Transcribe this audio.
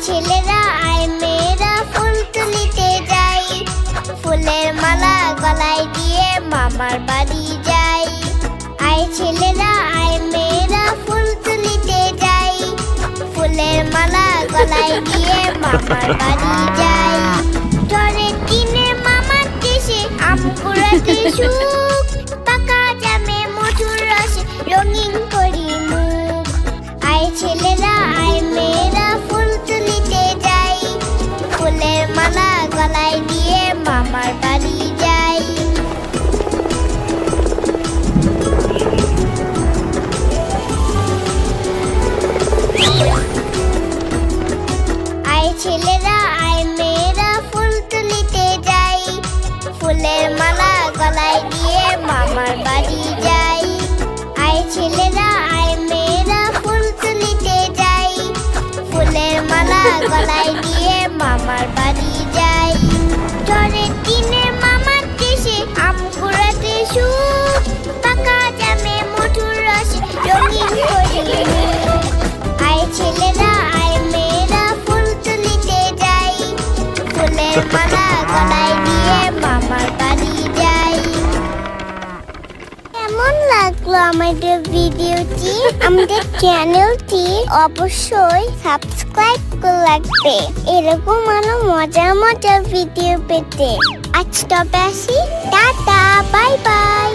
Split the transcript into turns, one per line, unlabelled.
ছেলেরা আয় মেয়েরা ফুল তুলিতে যাই, ফুলের মালা গলায় দিয়ে মামার বাড়ি যাই। আয় ছেলেরা আয় মেয়েরা ফুল তুলিতে যাই, ফুলের মালা গলায় দিয়ে মামার বাড়ি যাই। ঝড়ের দিনে মামার দেশে আম কুড়াতে সুখ, পাকা জামে মধুর রসে রঙিন করি মুখ। আয় ছেলেরা আয় মেয়েরা ফুল তুলিতে যাই, ফুলের মালা গলায় দিয়ে মামার বাড়ি যাই। আয় ছেলেরা আয় মেয়েরা ফুল তুলিতে যাই, ফুলের মালা গলায় দিয়ে মামার বাড়ি যাই। আয় ছেলেরা আয় মেয়েরা ফুল তুলিতে যাই, ফুলের মালা গলায় দিয়ে মামার বাড়ি যাই। ঝড়ের দিনে মামার দেশে আম কুড়াতে সুখ, পাকা জামে মধুর রসে রঙিন করি মুখ। আয় ছেলেরা আয় মেয়েরা ফুল তুলিতে যাই, ফুলের মালা গলায় দিয়ে মামার বাড়ি যাই। কেমন লাগলো আমাদের ভিডিওটি? আমাদের চ্যানেলটি অবশ্যই সাবস্ক্রাইব করে রাখবে এরকম আরো মজার মজার ভিডিও পেতে। আজ তবে আসি, টাটা, বাই বাই।